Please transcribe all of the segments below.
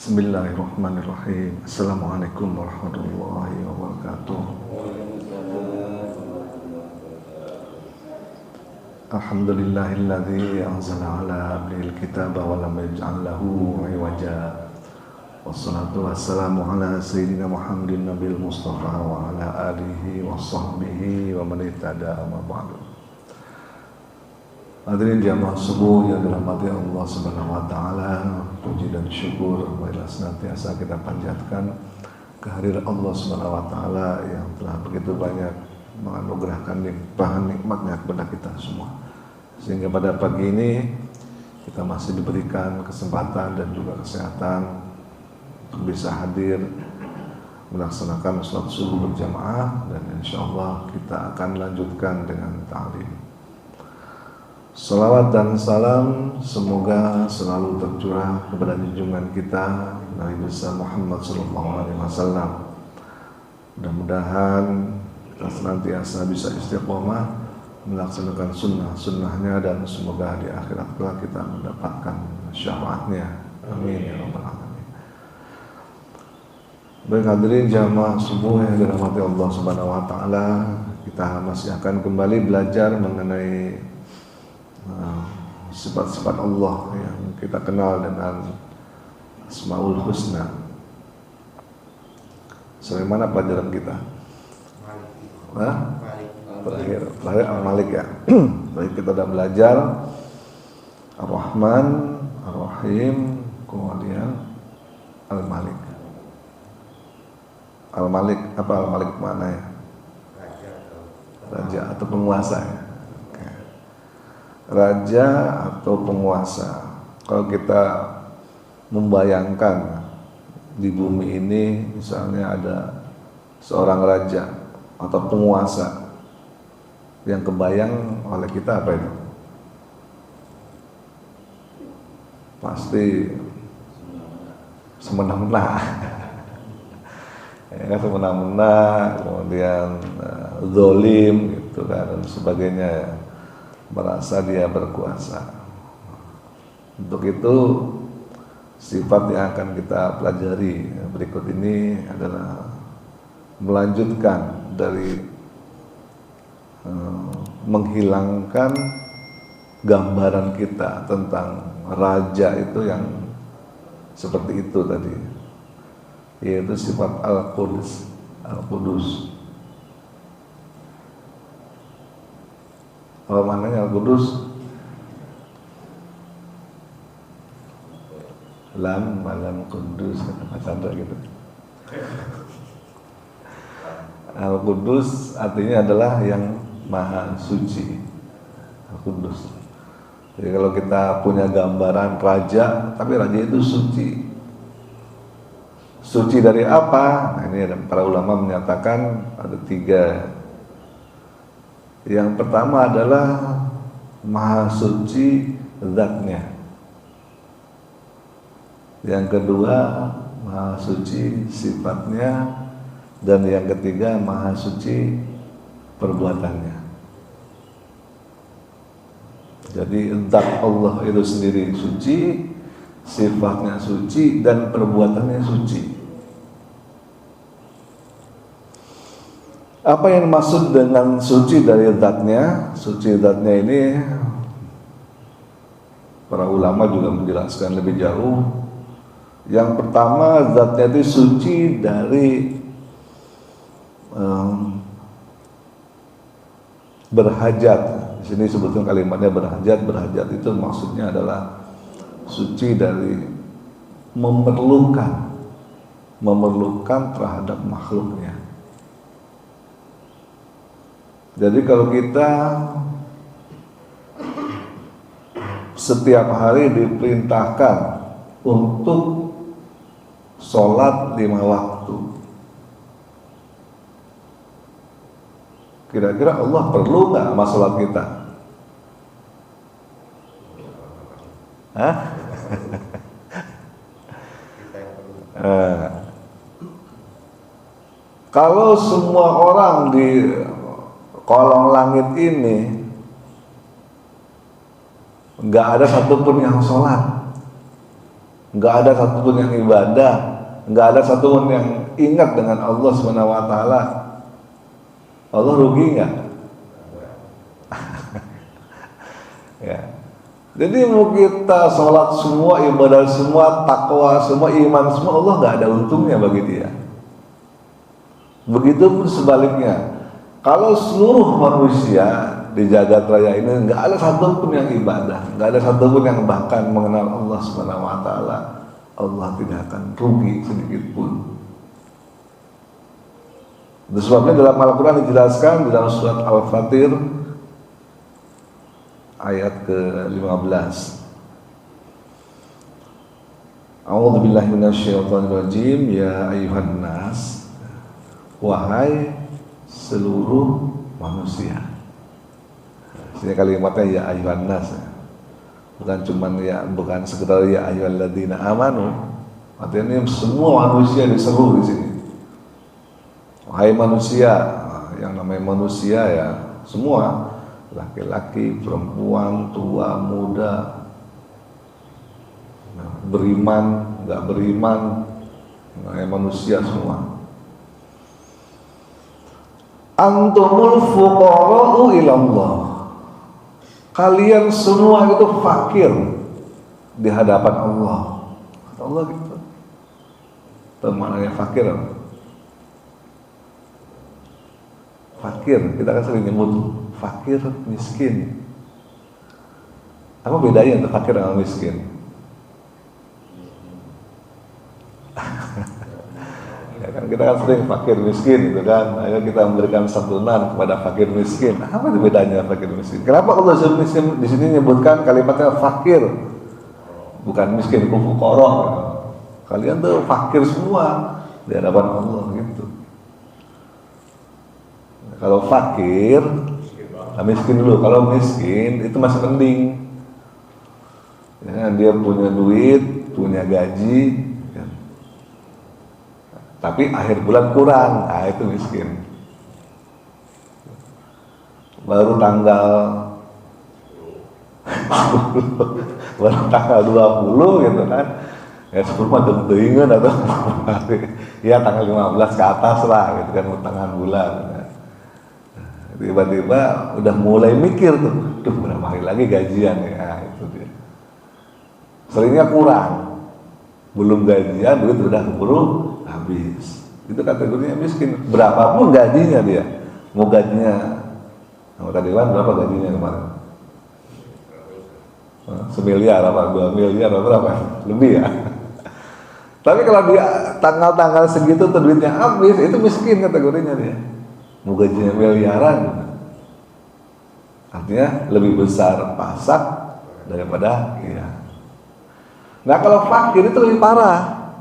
Bismillahirrahmanirrahim. Assalamualaikum warahmatullahi wabarakatuh. Alhamdulillahilladzi anzala ala abdihil kitaba wa lam yaj'al lahu iwaja. Wassalatu wassalamu ala sayyidina Muhammadin nabil mustafa wa ala alihi wa sahbihi wa man ihtada amma ba'du. Hadirin jamaah subuh yang dirahmati Allah Subhanahu wa taala, puji dan syukur marilah senantiasa kita panjatkan kehadirat Allah Subhanahu wa taala yang telah begitu banyak menganugerahkan limpahan nikmatnya kepada kita semua. Sehingga pada pagi ini kita masih diberikan kesempatan dan juga kesehatan untuk bisa hadir melaksanakan salat subuh berjamaah, dan insyaallah kita akan lanjutkan dengan ta'lim. Salawat dan salam semoga selalu tercurah kepada junjungan kita Nabi besar Muhammad SAW. Mudah-mudahan kita senantiasa bisa istiqomah melaksanakan sunnah-sunnahnya, dan semoga di akhirat kelak kita mendapatkan syafaatnya. Amin ya rabbal alamin. Baik hadirin jamaah subuh yang dirahmati Allah Subhanahu wa taala, kita masih akan kembali belajar mengenai sifat-sifat Allah yang kita kenal dengan Asmaul Husna. Sebagaimana pelajaran kita? Terakhir Al-Malik ya. Baik, kita sudah belajar Ar-Rahman, Ar-Rahim, kemudian Al-Malik. Al-Malik, apa Al-Malik mana ya? Raja atau penguasa ya? Raja atau penguasa. Kalau kita membayangkan di bumi ini misalnya ada seorang raja atau penguasa, yang kebayang oleh kita apa itu? Pasti semena-mena. Ya, semena-mena, kemudian zalim gitu kan, dan sebagainya ya. Merasa dia berkuasa. Untuk itu sifat yang akan kita pelajari berikut ini adalah melanjutkan dari menghilangkan gambaran kita tentang raja itu yang seperti itu tadi, yaitu sifat Al-Qudus. Apa maknanya Al-Qudus? Malam kudus, kata Pak Chandra gitu. Al-Qudus artinya adalah yang maha suci. Al-Qudus. Jadi kalau kita punya gambaran raja, tapi raja itu suci. Suci dari apa? Nah, ini para ulama menyatakan ada 3. Yang pertama adalah maha suci zatnya. Yang kedua maha suci sifatnya, dan yang ketiga maha suci perbuatannya. Jadi zat Allah itu sendiri suci, sifatnya suci, dan perbuatannya suci. Apa yang maksud dengan suci dari zatnya? Suci zatnya ini para ulama juga menjelaskan lebih jauh. Yang pertama, zatnya itu suci dari berhajat. Di sini sebutkan kalimatnya berhajat. Berhajat itu maksudnya adalah suci dari memerlukan terhadap makhluknya. Jadi kalau kita setiap hari diperintahkan untuk sholat 5 waktu, kira-kira Allah perlu nggak sama sholat kita? Hah? Kalau semua orang di kolong langit ini nggak ada satupun yang sholat, nggak ada satupun yang ibadah, nggak ada satupun yang ingat dengan Allah Subhanahu wa taala, Allah rugi nggak? Ya. Jadi mau kita sholat semua, ibadah semua, takwa semua, iman semua, Allah nggak ada untungnya bagi dia. Begitupun sebaliknya, kalau seluruh manusia di jagat raya ini nggak ada satupun yang ibadah, nggak ada satupun yang bahkan mengenal Allah Subhanahu wa taala, Allah tidak akan rugi sedikit pun. Itu sebabnya dalam Al-Quran dijelaskan di dalam surat Al-Fatir ayat ke-15. A'udzubillahi minasyaitonirrajim. Ya ayyuhan nas, wahai seluruh manusia. Sini kalimatnya ya ayyuhan nas, bukan sekedar ya ayyuhalladzina amanu. Artinya semua manusia diseru di sini. Wahai manusia, yang namanya manusia ya semua, laki-laki, perempuan, tua, muda, beriman, nggak beriman, manusia semua. Antumul fuqara'u ilallah. Kalian semua itu fakir di hadapan Allah. Kata Allah gitu. Temannya fakir. Fakir, kita kan sering nyebut fakir, miskin. Apa bedanya antara fakir dengan miskin? Ya kan kita kan sering fakir miskin gitu kan. Ayo kita memberikan santunan kepada fakir miskin. Apa itu bedanya fakir miskin? Kenapa Allah di sini menyebutkan kalimatnya fakir, bukan miskin, fuqara? Kalian tuh fakir semua di hadapan Allah gitu. Kalau fakir, miskin dulu. Kalau miskin itu masih mending. Ya, dia punya duit, punya gaji, ya. Tapi akhir bulan kurang, itu miskin. Baru tanggal 20 gitu kan. Ya 10 mah tentuingan atau ya tanggal 15 ke atas lah gitu kan, tangan bulan. Tiba-tiba udah mulai mikir tuh, berapa hari lagi gajian ya, itu dia. Seringnya kurang, belum gajian duit udah keburu habis. Itu kategorinya miskin. Berapapun gajinya dia, mau gajinya, anggota dewan berapa gajinya kemarin? 1 miliar apa 2 miliar atau berapa? Lebih ya. Tapi kalau dia tanggal-tanggal segitu tuh duitnya habis, itu miskin kategorinya dia. Mau gajinya miliaran, artinya lebih besar pasak daripada iya. Nah kalau fakir itu lebih parah,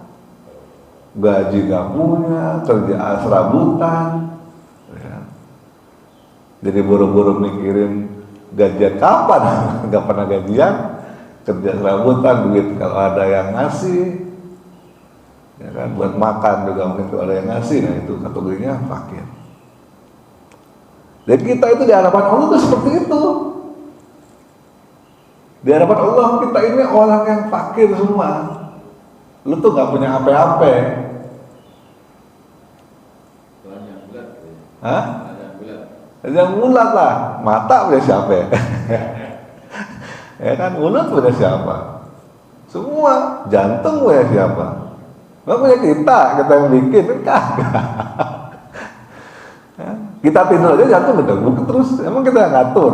gaji gak punya, kerjaan serabutan, ya. Jadi buru-buru mikirin gajian kapan, gak pernah gajian, kerja serabutan, duit kalau ada yang ngasih, ya kan, buat makan juga mungkin kalau ada yang ngasih, nah itu kategorinya fakir. Dan kita itu di hadapan Allah itu seperti itu. Di hadapan Allah kita ini orang yang fakir semua. Lu tuh gak punya apa-apa. Hah? Yang bulat lah. Mata punya siapa? Ya kan, mulut punya siapa? Semua. Jantung punya siapa? Gak punya kita yang bikin kan kagak. Kita tidur aja jantung ngedeg terus, emang kita ngatur?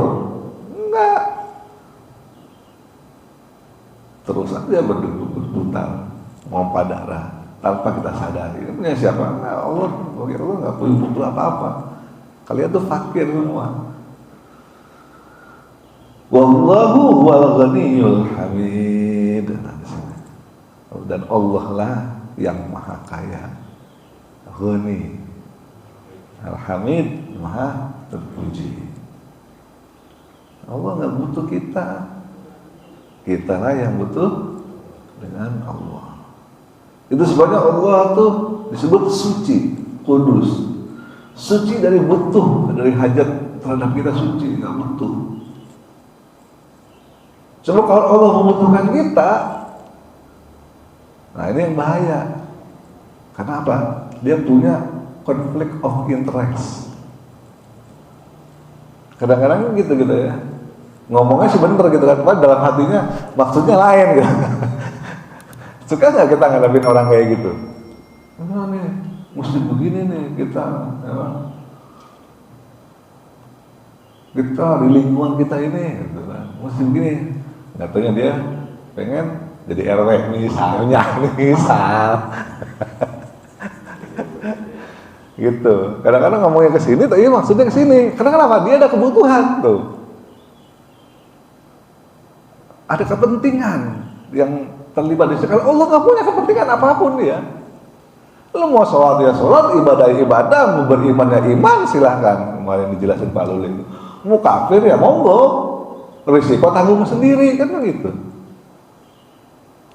Enggak. Terus aja berdebar, mompa darah tanpa kita sadari. Ini punya siapa? Nah, Allah, bagi Allah nggak punya butuh apa-apa. Kalian tuh fakir semua. Wallahu wal ghaniyul hamid. Dan Allah lah yang maha kaya, ghani, Al-Hamid, maha terpuji. Allah nggak butuh kita, kita lah yang butuh dengan Allah. Itu sebabnya Allah tuh disebut suci, kudus, suci dari butuh, dari hajat terhadap kita, suci, nggak butuh. Coba kalau Allah membutuhkan kita, Nah ini yang bahaya. Karena apa? Dia punya konflik of interest. Kadang-kadang gitu ya. Ngomongnya sih bener gitu kan, padahal dalam hatinya maksudnya lain gitu. Suka nggak kita ngadepin orang kayak gitu? Nah nih, mesti begini nih kita, ya. Kita di lingkungan kita ini, gitu kan, mesti begini. Katanya dia pengen jadi RW misalnya, misal. Gitu. Kadang-kadang ngomongnya ke sini, tapi maksudnya ke sini. Karena kenapa? Dia ada kebutuhan tuh. Ada kepentingan yang terlibat di situ. Kalau Allah nggak punya kepentingan apapun dia. Lo mau sholat ya sholat, ibadah ya ibadah, mau beriman ya iman, silahkan. Kemarin dijelasin Pak Lulin. Mau kafir ya monggo. Risiko tanggung sendiri kan begitu.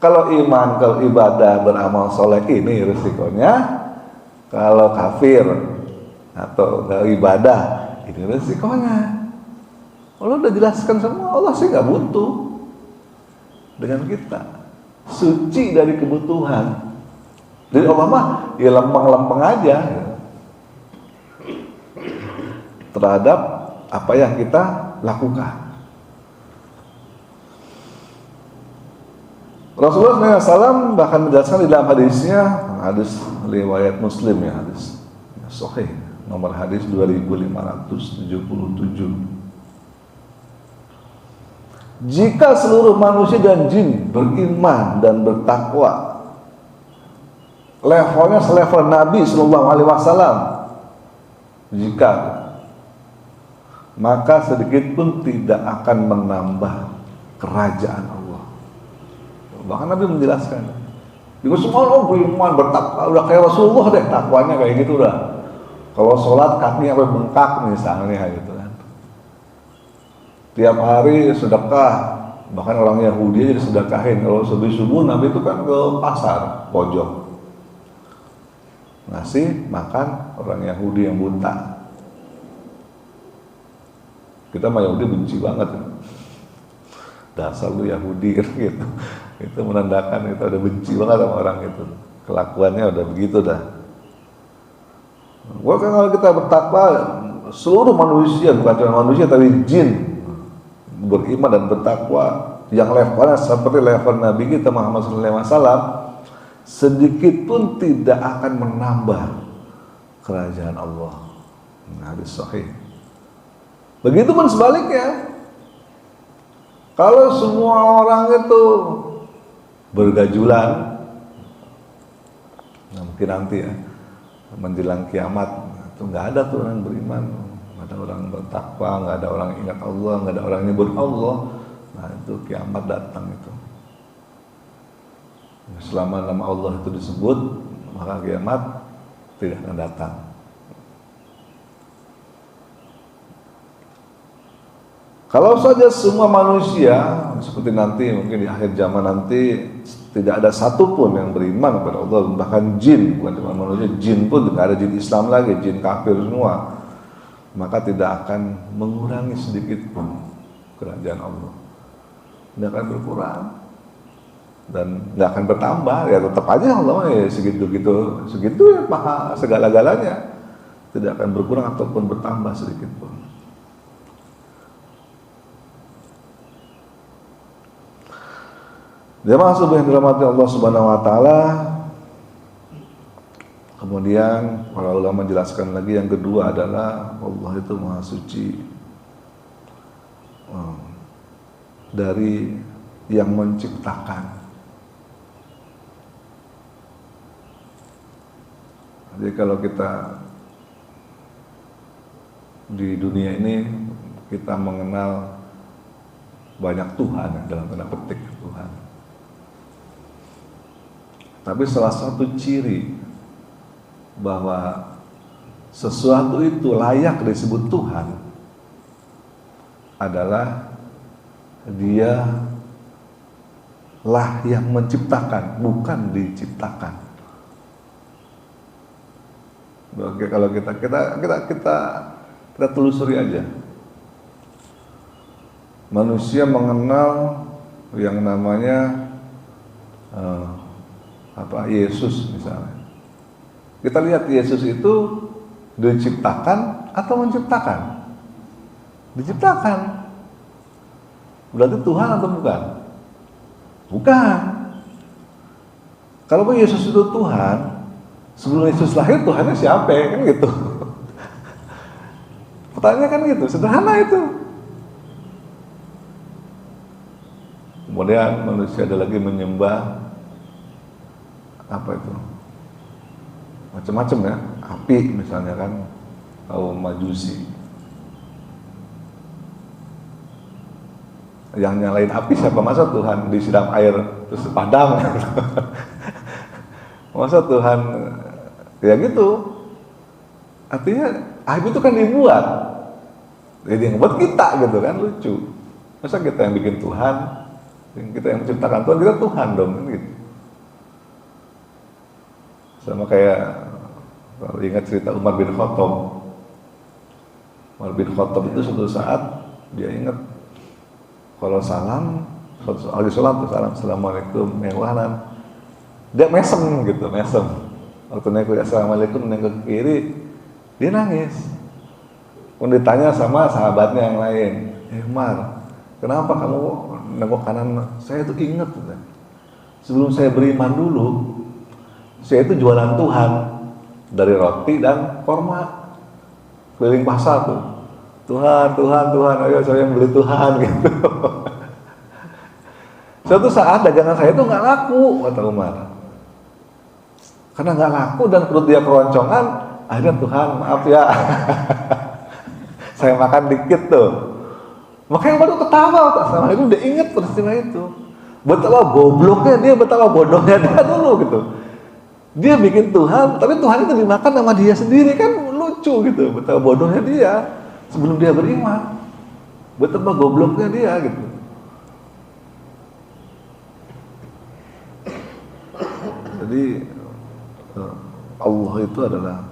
Kalau iman, kalau ibadah, beramal soleh ini risikonya. Kalau kafir atau nggak ibadah, ini risikonya. Allah udah jelaskan semua. Allah sih nggak butuh dengan kita, suci dari kebutuhan. Jadi Allah mah ya lempeng-lempeng aja terhadap apa yang kita lakukan. Rasulullah SAW bahkan menjelaskan di dalam hadisnya, hadis riwayat Muslim ya, hadis sahih nomor hadis 2577. Jika seluruh manusia dan jin beriman dan bertakwa, levelnya selevel Nabi Sallallahu Alaihi Wasallam, jika maka sedikit pun tidak akan menambah kerajaan Allah. Bahkan Nabi menjelaskan, juga semua orang beriman bertakwa, udah kayak Rasulullah deh, takwanya kayak gitu udah. Kalau sholat kaki sampai bengkak misalnya gitu kan. Tiap hari sedekah, bahkan orang Yahudi aja disedekahin. Kalau subuh Nabi itu kan ke pasar pojok ngasih makan orang Yahudi yang buta. Kita mah Yahudi benci banget, dasar lu Yahudi kan gitu. Itu menandakan kita udah benci banget sama orang itu. Kelakuannya udah begitu dah. Bahkan kalau kita bertakwa, seluruh manusia, bukan cuma manusia tapi jin beriman dan bertakwa yang levelnya seperti level Nabi kita Muhammad SAW, sedikit pun tidak akan menambah kerajaan Allah. Hadis sahih. Begitupun sebaliknya, kalau semua orang itu bergajulan, nah mungkin nanti ya menjelang kiamat itu nggak ada tuh orang beriman, nggak ada orang bertakwa, nggak ada orang ingat Allah, nggak ada orang nyebut Allah. Nah itu kiamat datang itu. Selama nama Allah itu disebut, maka kiamat tidak akan datang. Kalau saja semua manusia seperti nanti mungkin di akhir zaman nanti tidak ada satupun yang beriman kepada Allah, bahkan jin, bukan cuma manusia, jin pun tidak ada jin Islam lagi, jin kafir semua, maka tidak akan mengurangi sedikit pun kerajaan Allah, tidak akan berkurang dan tidak akan bertambah. Ya tetap aja Allah ya segitu ya maha segala-galanya, tidak akan berkurang ataupun bertambah sedikit pun. Jemaah yang dirahmati Allah Subhanahu wa taala. Kemudian para ulama menjelaskan lagi yang kedua adalah Allah itu Maha Suci dari yang menciptakan. Jadi kalau kita di dunia ini kita mengenal banyak Tuhan, dalam tanda petik Tuhan. Tapi salah satu ciri bahwa sesuatu itu layak disebut Tuhan adalah Dia lah yang menciptakan, bukan diciptakan. Oke, kalau kita telusuri aja. Manusia mengenal yang namanya Yesus misalnya. Kita lihat Yesus itu diciptakan atau menciptakan? Diciptakan. Berarti Tuhan atau bukan? Bukan. Kalau Yesus itu Tuhan, sebelum Yesus lahir Tuhannya siapa? Kan gitu. Pertanyaannya kan gitu, sederhana itu. Kemudian manusia ada lagi menyembah macam-macam ya, api misalnya kan, atau majusi. Yang nyalain api siapa? Masa Tuhan disiram air terus padam? Masa Tuhan ya gitu? Artinya api itu kan dibuat, jadi yang buat kita gitu kan, lucu. Masa kita yang bikin Tuhan, kita yang menciptakan Tuhan, kita Tuhan dong kan gitu. Sama kayak kalau ingat cerita Umar bin Khattab. Umar bin Khattab itu suatu saat dia ingat kalau salam, lagi salam, assalamualaikum, mewahan, dia mesem gitu, mesem. Waktu nengok assalamualaikum, nengok ke kiri, dia nangis. Kemudian ditanya sama sahabatnya yang lain, Umar, kenapa kamu nengok kanan? Saya itu ingat, sebelum saya beriman dulu, saya itu jualan Tuhan dari roti dan korma, keliling pasar tuh. Tuhan, ayo saya yang beli Tuhan gitu. Suatu saat dagangan saya itu nggak laku, kata Umar. Karena nggak laku dan perut dia keroncongan, akhirnya Tuhan maaf ya, saya makan dikit tuh. Makanya baru ketawa, sama itu udah inget peristiwa itu. Betapa gobloknya dia, betapa bodohnya dia dulu gitu. Dia bikin Tuhan, tapi Tuhan itu dimakan sama dia sendiri, kan lucu gitu. Betapa bodohnya dia sebelum dia beriman, betapa gobloknya dia gitu. Jadi Allah itu adalah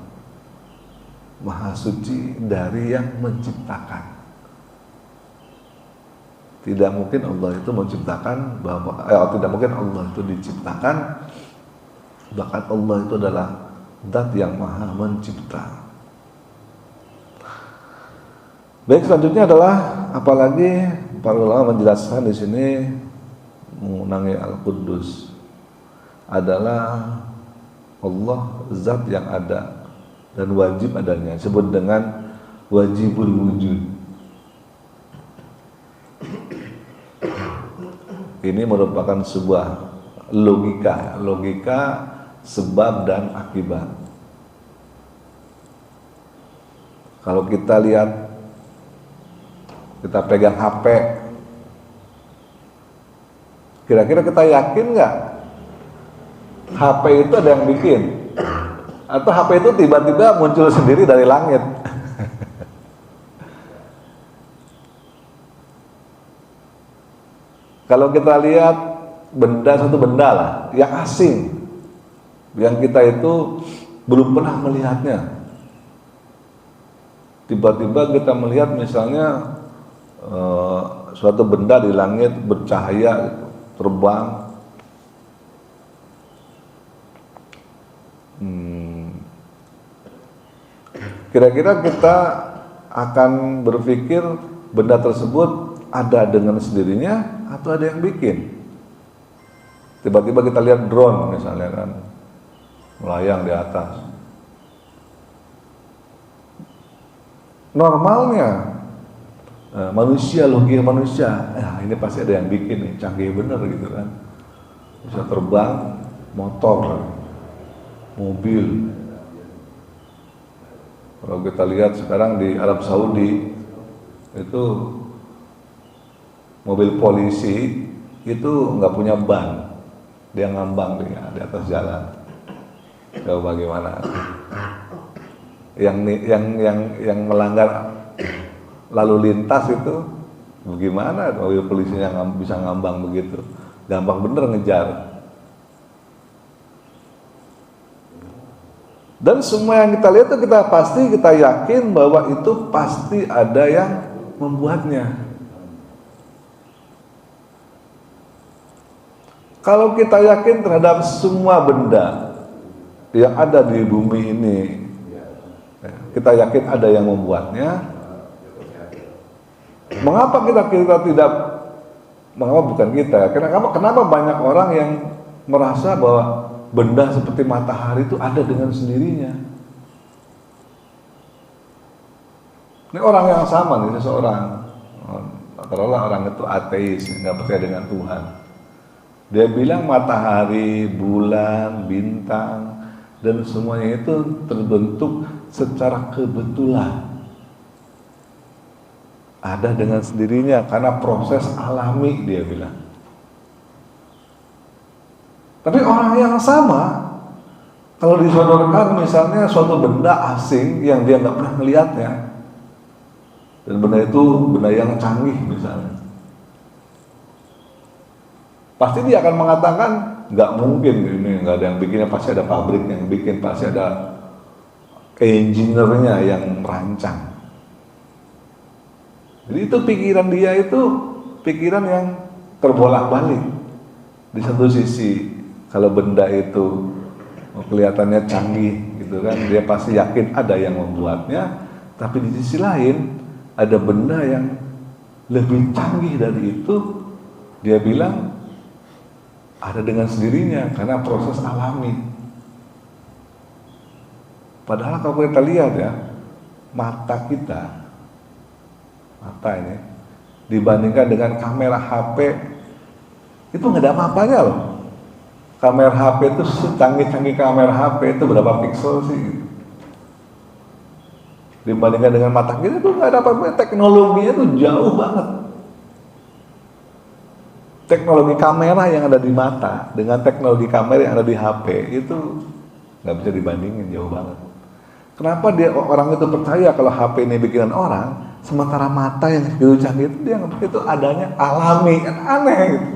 Maha Suci dari yang menciptakan. Tidak mungkin Allah itu menciptakan tidak mungkin Allah itu diciptakan. Bahkan Allah itu adalah Zat yang Maha Mencipta. Baik, selanjutnya adalah apalagi para ulama menjelaskan di sini mengenai Al-Quddus adalah Allah Zat yang ada dan wajib adanya, disebut dengan wajibul wujud. Ini merupakan sebuah logika sebab dan akibat. Kalau kita lihat, kita pegang HP, kira-kira kita yakin nggak HP itu ada yang bikin? Atau HP itu tiba-tiba muncul sendiri dari langit? Kalau kita lihat satu benda lah yang asing, yang kita itu belum pernah melihatnya, tiba-tiba kita melihat misalnya suatu benda di langit bercahaya gitu, terbang, kira-kira kita akan berpikir benda tersebut ada dengan sendirinya atau ada yang bikin? Tiba-tiba kita lihat drone misalnya kan, melayang di atas. Normalnya logika manusia, ini pasti ada yang bikin nih, canggih bener gitu kan. Bisa terbang, motor, mobil. Kalau kita lihat sekarang di Arab Saudi itu mobil polisi itu nggak punya ban, dia ngambang dia di atas jalan. Tahu bagaimana? Yang melanggar lalu lintas itu bagaimana? Mobil polisinya bisa ngambang begitu, gampang bener ngejar. Dan semua yang kita lihat itu kita yakin bahwa itu pasti ada yang membuatnya. Kalau kita yakin terhadap semua benda yang ada di bumi ini, kita yakin ada yang membuatnya, mengapa kita tidak, mengapa bukan kita, kenapa banyak orang yang merasa bahwa benda seperti matahari itu ada dengan sendirinya? Ini orang yang sama nih, seseorang, taruhlah orang itu ateis, nggak percaya dengan Tuhan. Dia bilang matahari, bulan, bintang, dan semuanya itu terbentuk secara kebetulan. Ada dengan sendirinya karena proses alami, dia bilang. Tapi orang yang sama, kalau disodorkan misalnya suatu benda asing yang dia nggak pernah melihatnya, dan benda itu benda yang canggih misalnya, pasti dia akan mengatakan nggak mungkin ini, nggak ada yang bikinnya, pasti ada pabrik yang bikin, pasti ada engineer-nya yang merancang. Jadi itu pikiran dia itu pikiran yang terbolak-balik. Di satu sisi kalau benda itu kelihatannya canggih gitu kan, dia pasti yakin ada yang membuatnya. Tapi di sisi lain ada benda yang lebih canggih dari itu, dia bilang ada dengan sendirinya karena proses alami. Padahal kalau kita lihat ya, mata ini dibandingkan dengan kamera HP itu nggak ada apa-apanya loh. Kamera HP itu secanggih-canggih kamera HP itu berapa piksel sih? Dibandingkan dengan mata kita itu nggak ada apa-apa. Teknologinya itu jauh banget. Teknologi kamera yang ada di mata dengan teknologi kamera yang ada di HP itu nggak bisa dibandingin, jauh banget. Kenapa orang itu percaya kalau HP ini bikinan orang, sementara mata yang segitu canggih itu dia itu adanya alami, kan aneh gitu.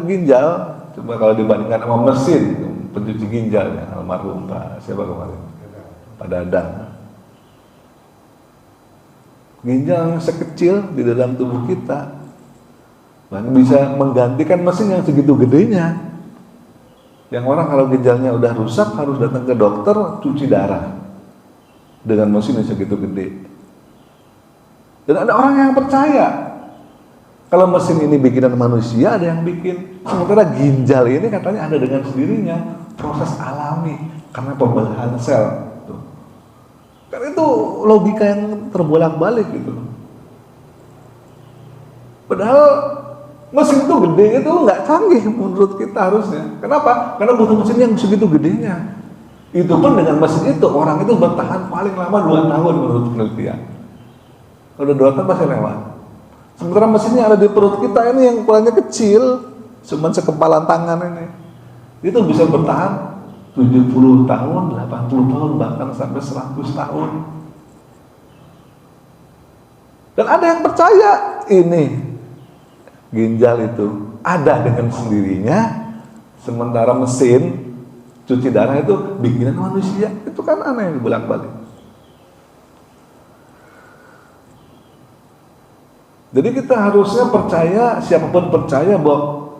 Ginjal, coba kalau dibandingkan sama mesin pencuci ginjal ya, almarhum Pak siapa kemarin? Pak Dadang. Ginjal yang sekecil di dalam tubuh kita bisa menggantikan mesin yang segitu gedenya. Yang orang kalau ginjalnya udah rusak harus datang ke dokter cuci darah dengan mesin yang segitu gede. Dan ada orang yang percaya kalau mesin ini bikinan manusia, ada yang bikin. Sementara ginjal ini katanya ada dengan sendirinya, proses alami karena pembelahan sel. Karena itu logika yang terbolak-balik gitu. Padahal mesin itu gede itu nggak canggih menurut kita harusnya. Kenapa? Karena butuh mesin yang segitu gedenya. Itu pun dengan mesin itu orang itu bertahan paling lama 2 tahun menurut penelitian. Kalau 2 tahun pasti lewat. Sementara mesinnya ada di perut kita ini yang ukurannya kecil, cuma sekempalan tangan ini, itu bisa bertahan 70 tahun, 80 tahun, bahkan sampai 100 tahun. Dan ada yang percaya ini ginjal itu ada dengan sendirinya, sementara mesin cuci darah itu bikinan manusia. Itu kan aneh, bolak-balik. Jadi kita harusnya percaya, siapapun percaya bahwa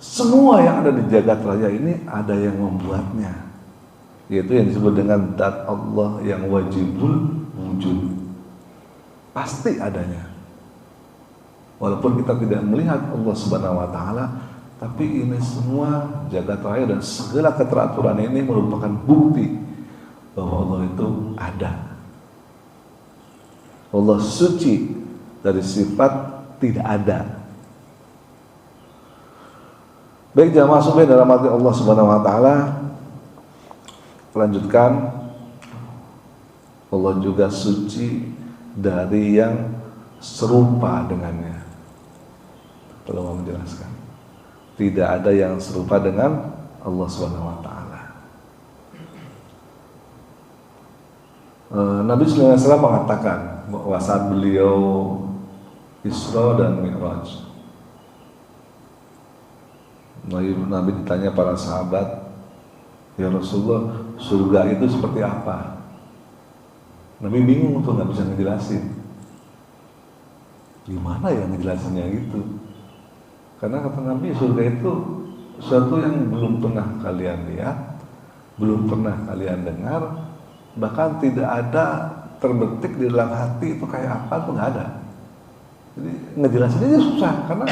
semua yang ada di jagat raya ini ada yang membuatnya, yaitu yang disebut dengan zat Allah yang wajibul wujud, pasti adanya. Walaupun kita tidak melihat Allah Subhanahu wa Ta'ala, tapi ini semua jagat raya dan segala keteraturan ini merupakan bukti bahwa Allah itu ada. Allah suci dari sifat tidak ada. Baik jamaah sekalian dalam hati Allah Subhanahu wa Ta'ala, lanjutkan, Allah juga suci dari yang serupa dengannya. Kalau mau menjelaskan, tidak ada yang serupa dengan Allah Subhanahu wa Ta'ala. Nabi sallallahu alaihi wasallam mengatakan bahwa saat beliau Isra dan Mi'raj, Nabi ditanya para sahabat, ya Rasulullah, surga itu seperti apa? Nabi bingung tuh, nggak bisa ngejelasin. Gimana ya ngejelasinnya gitu? Karena kata Nabi, surga itu sesuatu yang belum pernah kalian lihat, belum pernah kalian dengar, bahkan tidak ada terbetik di dalam hati itu kayak apa tuh nggak ada. Jadi ngejelasinnya susah karena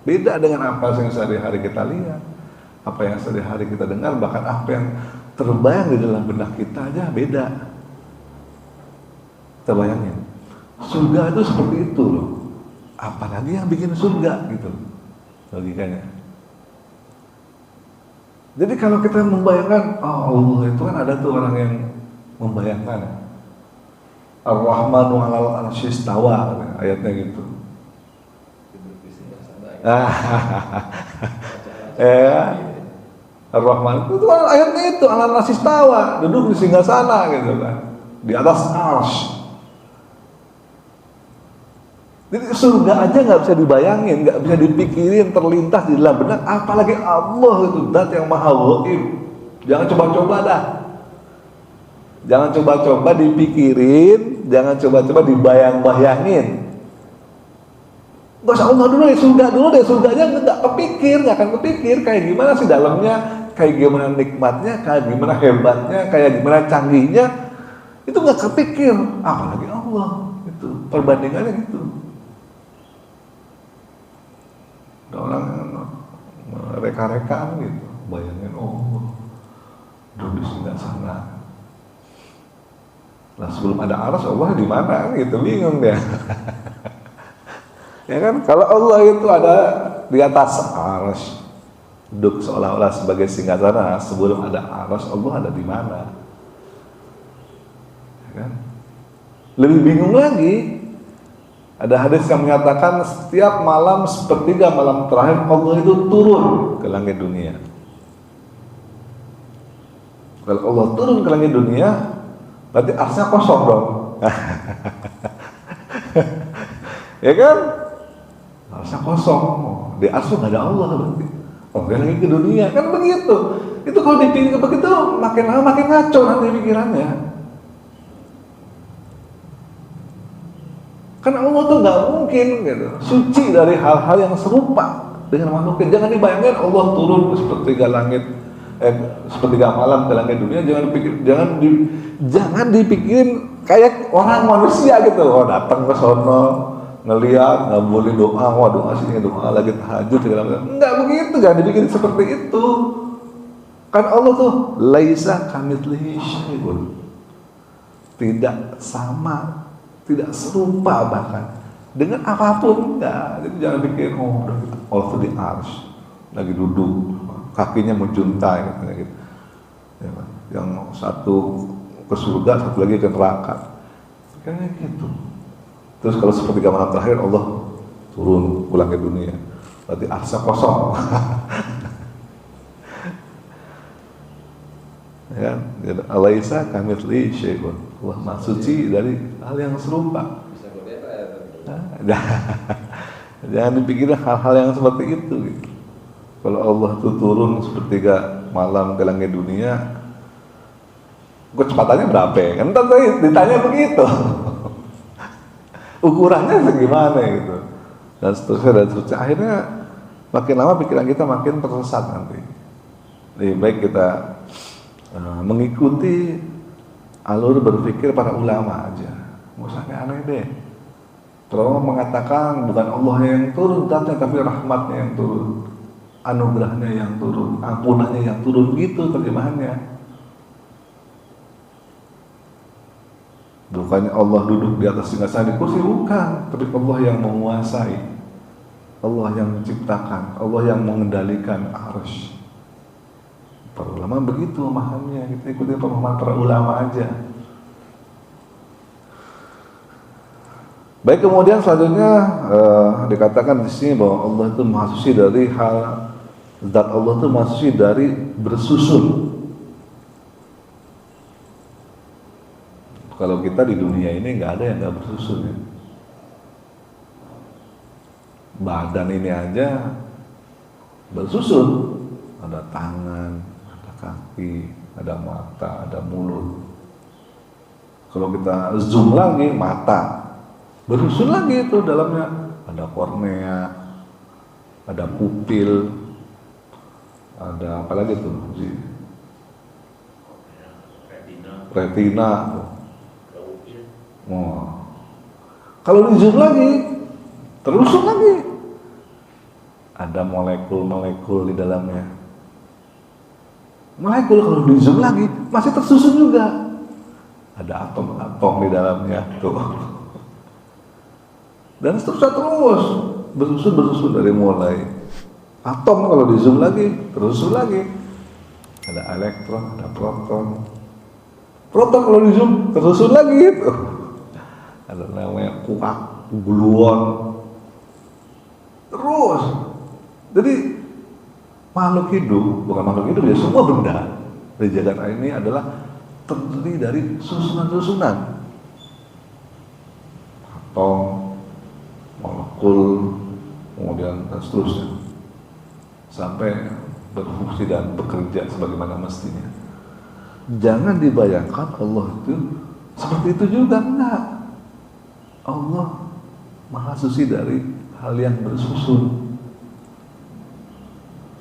beda dengan apa yang sehari-hari kita lihat, apa yang sehari-hari kita dengar, bahkan apa yang terbayang di dalam benak kita aja beda. Kita bayangin, surga itu seperti itu loh. Apalagi yang bikin surga gitu logikanya. Jadi kalau kita membayangkan, oh Allah itu kan ada tuh orang yang membayangkan Ar-Rahmanu 'alal 'arsy istawa, ayatnya gitu. Ya, Ar-Rahman itu kan ayatnya itu 'alal 'arsy istawa, duduk di singgasana gitu kan, di atas arsy. Jadi surga aja nggak bisa dibayangin, nggak bisa dipikirin, terlintas di dalam benak, apalagi Allah itu zat yang maha gaib. Jangan coba-coba dah. Jangan coba-coba dipikirin, jangan coba-coba dibayang-bayangin. Gak usah Allah dulu deh, surga dulu deh, surganya nggak kepikir, nggak akan kepikir kayak gimana sih dalamnya, kayak gimana nikmatnya, kayak gimana hebatnya, kayak gimana canggihnya, itu nggak kepikir, apalagi Allah. Itu perbandingannya gitu. Ada orang mereka-rekaan gitu, bayangin duduk di singgasana. Nah sebelum ada arsy Allah di mana gitu, bingung dia. Ya kan, kalau Allah itu ada di atas arsy, duduk seolah-olah sebagai singgasana, sebelum ada arsy Allah ada di mana? Ya kan? Lebih bingung lagi. Ada hadis yang menyatakan setiap malam sepertiga malam terakhir Allah itu turun ke langit dunia. Kalau Allah turun ke langit dunia, berarti arsy-nya kosong dong. Ya kan? Arsy-nya kosong. Di arsy nggak ada Allah berarti. Dia lagi ke dunia, kan begitu. Itu kalau dipikir begitu, makin lama makin ngaco nanti pikirannya. Kan Allah tuh nggak mungkin gitu, suci dari hal-hal yang serupa dengan makhluknya. Jangan dibayangkan Allah turun ke sepertiga langit, sepertiga malam ke langit dunia. Jangan dipikirin kayak orang manusia gitu. Oh datang ke sono ngeliat, nggak boleh doa, doa sini, doa lagi tahajud segala macam. Nggak begitu, jangan dipikirin seperti itu. Kan Allah tuh laisa kamitslihi syai'un, tidak sama, tidak serupa bahkan dengan apapun, enggak. Jadi jangan pikir Allah di arsy lagi duduk, kakinya menjuntai gitu. Yang satu ke surga, satu lagi ke neraka, kayak gitu. Terus kalau sepertiga malam terakhir Allah turun pulang ke dunia, berarti arsy kosong. Ya, alaisa kamitslihi syai'un. Allah Maha Suci dari hal yang serupa. Jangan dipikirin hal-hal yang seperti itu gitu. Kalau Allah itu turun sepertiga malam ke langit dunia, kecepatannya berapa ya? Kan tadi ditanya begitu. Ukurannya segimana gitu. Dan seterusnya. Akhirnya makin lama pikiran kita makin tersesat nanti. Lebih baik kita mengikuti alur berpikir para ulama aja, nggak usah aneh deh. Kalau mengatakan bukan Allah yang turun datang, tapi rahmatnya yang turun, anugerahnya yang turun, ampunannya yang turun, gitu terjemahannya. Bukannya Allah duduk di atas singgasana di kursi, bukan, tapi Allah yang menguasai, Allah yang menciptakan, Allah yang mengendalikan arsy. Para ulama begitu pemahamnya, kita ikuti pemahaman para ulama aja. Baik, kemudian selanjutnya dikatakan di sini bahwa Allah itu maha suci dari hal, zat Allah itu maha suci dari bersusun. Kalau kita di dunia ini nggak ada yang nggak bersusun ya. Badan ini aja bersusun, ada tangan, kaki, ada mata, ada mulut. Kalau kita zoom lagi, mata Berusun lagi itu dalamnya, ada kornea, ada pupil, ada apa lagi tuh? Retina. Oh. Kalau di zoom lagi, terusuk lagi, ada molekul-molekul di dalamnya. Molekul kalau di zoom lagi masih tersusun juga, ada atom-atom di dalamnya tuh. Dan seterusnya terus bersusun dari mulai atom kalau di zoom lagi, tersusun lagi, ada elektron, ada proton. Proton kalau di zoom tersusun lagi tuh. Ada namanya kuark, gluon. Terus. Jadi makhluk hidup, bukan makhluk hidup ya, semua benda di jagat raya ini adalah terdiri dari susunan-susunan. Atom, molekul, kemudian dan seterusnya. Sampai berfungsi dan bekerja sebagaimana mestinya. Jangan dibayangkan Allah itu seperti itu juga, enggak. Allah Maha Suci dari hal yang bersusun.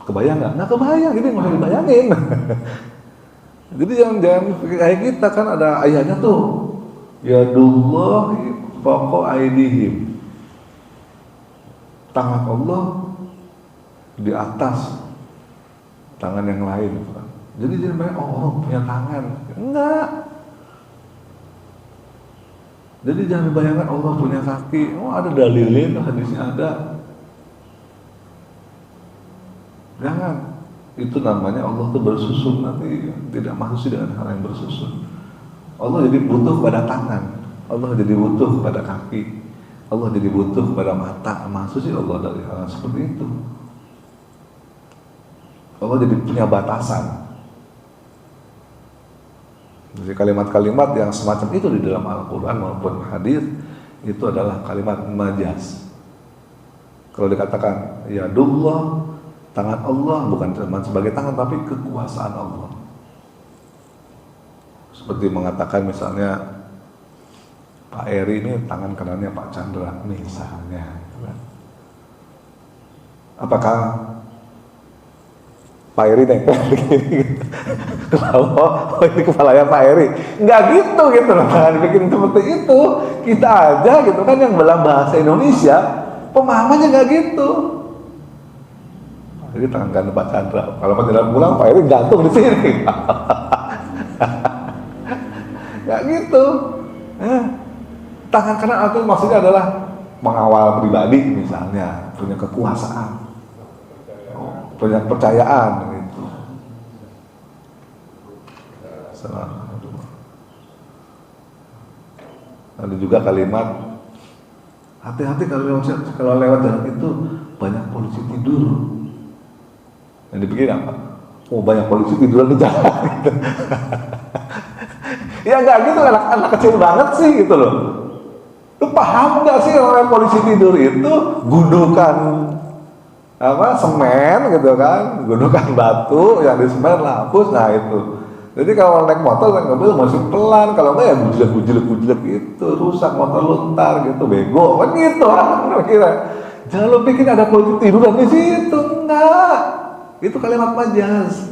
Kebayang nggak? Nggak kebayang, ini nggak usah dibayangin. Jadi jangan kayak kita kan ada ayatnya tuh, yadullahi fawqa aydihim, tangan Allah di atas tangan yang lain. Jadi jangan bayang, oh Allah punya tangan, enggak. Jadi jangan bayangkan Allah punya kaki, oh ada dalilin, hadisnya ada. Jangan, itu namanya Allah itu bersusun, nanti tidak masuk dengan hal yang bersusun. Allah jadi butuh kepada tangan, Allah jadi butuh kepada kaki, Allah jadi butuh kepada mata. Maksud sih Allah dari hal seperti itu. Allah jadi punya batasan. Jadi kalimat-kalimat yang semacam itu di dalam Al-Quran maupun hadis itu adalah kalimat majaz. Kalau dikatakan yadullah, tangan Allah, bukan cuma sebagai tangan tapi kekuasaan Allah. Seperti mengatakan misalnya Pak Eri ini tangan kanannya Pak Chandra misalnya. Apakah Pak Eri nempel begini? Oh ini kepalanya Pak Eri? Enggak gitu loh, jangan bikin seperti itu. Kita aja gitu kan yang dalam bahasa Indonesia pemahamannya enggak gitu. Jadi tangan kanan Pak Chandra, kalau Pak Chandra pulang Pak Eri gantung di sini. Enggak gitu. Tangan kanan itu maksudnya adalah mengawal pribadi misalnya, punya kekuasaan, punya kepercayaan gitu. Ada juga kalimat hati-hati kalau lewat jalan itu banyak polisi tidur. Yang dipikir apa? Oh banyak polisi tiduran di jalan. Ya enggak gitu, anak kecil banget sih gitu loh. Lu paham nggak sih orang polisi tidur itu gundukan apa semen gitu kan, gundukan batu yang disemen lapus, nah itu. Jadi kalau naik motor naik mobil masih pelan, kalau enggak ya bujelek gitu, rusak motor lu ntar gitu, bego kan gitu orang kira. Jangan lu pikir ada polisi tiduran di situ, enggak. Itu kalimat majaz.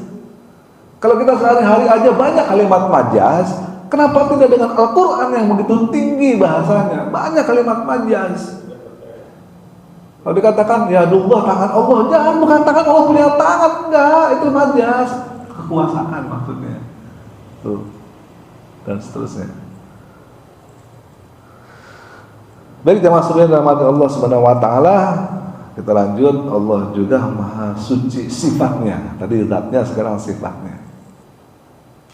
Kalau kita sehari-hari aja banyak kalimat majaz, kenapa tidak dengan Al-Quran yang begitu tinggi bahasanya? Banyak kalimat majaz. Kalau dikatakan ya Allah, tangan Allah, jangan, bukan tangan Allah punya tangan, enggak, itu majaz, kekuasaan maksudnya. Tuh. Dan seterusnya. Baik jemaah sekalian rahmati Allah Subhanahu wa taala, kita lanjut. Allah juga Maha Suci sifatnya. Tadi zatnya, sekarang sifatnya.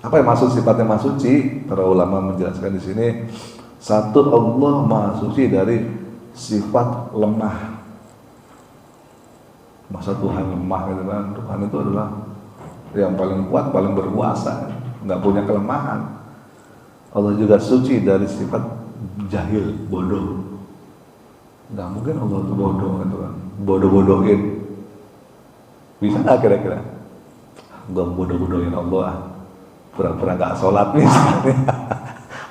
Apa yang maksud sifatnya Maha Suci? Para ulama menjelaskan di sini, satu, Allah Maha Suci dari sifat lemah. Masa Tuhan lemah gitu kan? Tuhan itu adalah yang paling kuat, paling berkuasa, nggak punya kelemahan. Allah juga suci dari sifat jahil, bodoh. Nggak mungkin Allah itu bodoh gitu kan? Bodoh-bodohin. Bisa nggak kira-kira? Gue bodoh-bodohin Allah, pura-pura nggak sholat misalnya.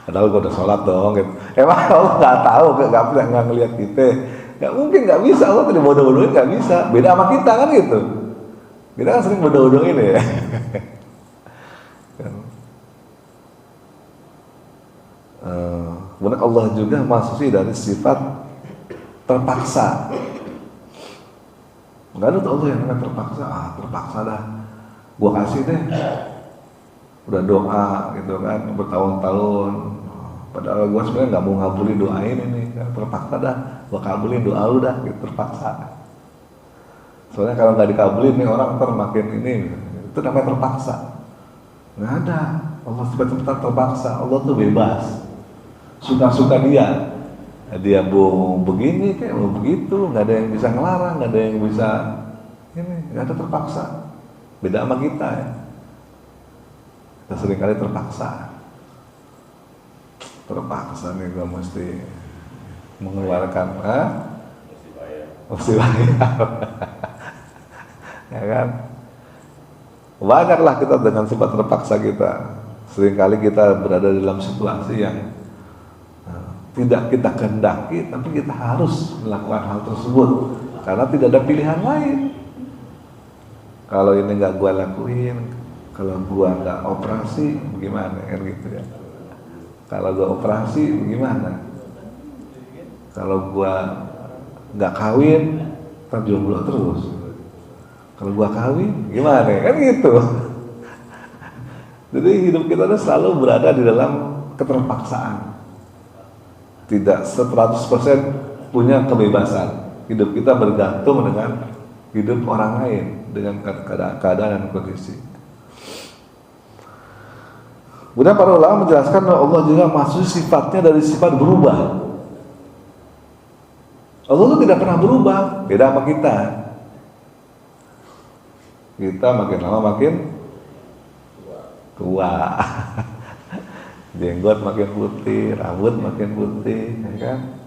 Padahal gue udah sholat dong gitu. Emang Allah nggak tahu, nggak ngelihat kita. Nggak mungkin, nggak bisa. Allah tuh dibodoh-bodohin nggak bisa. Beda sama kita kan gitu. Kita kan sering bodoh-bodohin ya. Kemudian Allah juga masuk dari sifat terpaksa. Nggak ada tuh Allah yang namanya terpaksa. Terpaksa dah. Gua kasih deh. Udah doa gitu kan bertahun-tahun. Padahal gua sebenarnya nggak mau ngabulin doain ini. Terpaksa dah. Gua kabulin doa lu dah. Gitu, terpaksa. Soalnya kalau nggak dikabulin nih orang ntar makin ini. Itu namanya terpaksa. Nggak ada. Allah sebenarnya terpaksa. Allah tuh bebas. Suka-suka dia. Dia mau begini kayak mau begitu, nggak ada yang bisa ngelarang, nggak ada yang bisa ini, nggak ada terpaksa. Beda sama kita ya. Kita seringkali terpaksa nih gue mesti mengeluarkan, mesti bayar, ya kan? Banyaklah kita dengan sifat terpaksa kita. Seringkali kita berada dalam situasi yang tidak kita kehendaki, tapi kita harus melakukan hal tersebut karena tidak ada pilihan lain. Kalau ini nggak gua lakuin, kalau gua nggak operasi, bagaimana kan gitu ya? Kalau gua operasi, bagaimana? Kalau gua nggak kawin, terjomblo terus. Kalau gua kawin, gimana? Kan gitu. Jadi hidup kita selalu berada di dalam keterpaksaan. Tidak 100% punya kebebasan. Hidup kita bergantung dengan hidup orang lain, dengan keadaan dan kondisi. Kemudian para ulama menjelaskan bahwa Allah juga masuk sifatnya dari sifat berubah. Allah itu tidak pernah berubah, beda sama kita. Kita makin lama makin tua. Jenggot makin putih, rambut makin putih, ya kan?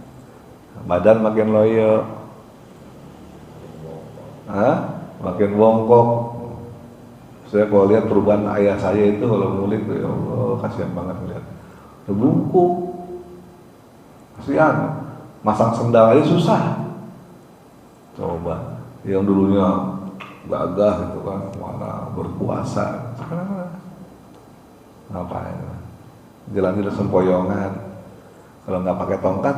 Badan makin loyo, makin bongkok. Saya kalau lihat perubahan ayah saya itu kalau ngulik, ya Allah, kasihan banget lihat. Bungkuk, kasihan. Masang sendal aja susah. Coba, yang dulunya gagah gitu kan, mana berkuasa, sekarang ngapain? Jalan-jalan sempoyongan, kalau nggak pakai tongkat,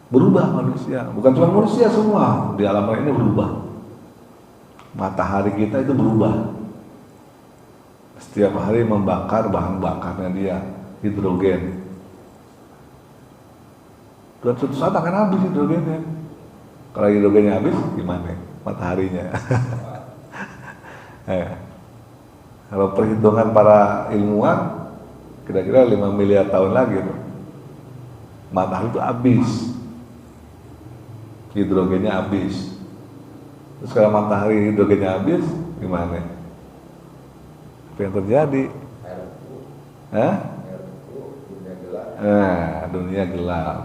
berubah manusia. Bukan cuma manusia, semua di alam ini berubah. Matahari kita itu berubah. Setiap hari membakar bahan bakarnya dia, hidrogen. Dan suatu saat akan habis hidrogennya. Kalau hidrogennya habis, gimana? Mataharinya. Kalau perhitungan para ilmuwan, kira-kira 5 miliar tahun lagi tuh, matahari itu habis, hidrogennya habis. Terus kalau matahari hidrogennya habis, gimana? Apa yang terjadi? Dunia gelap,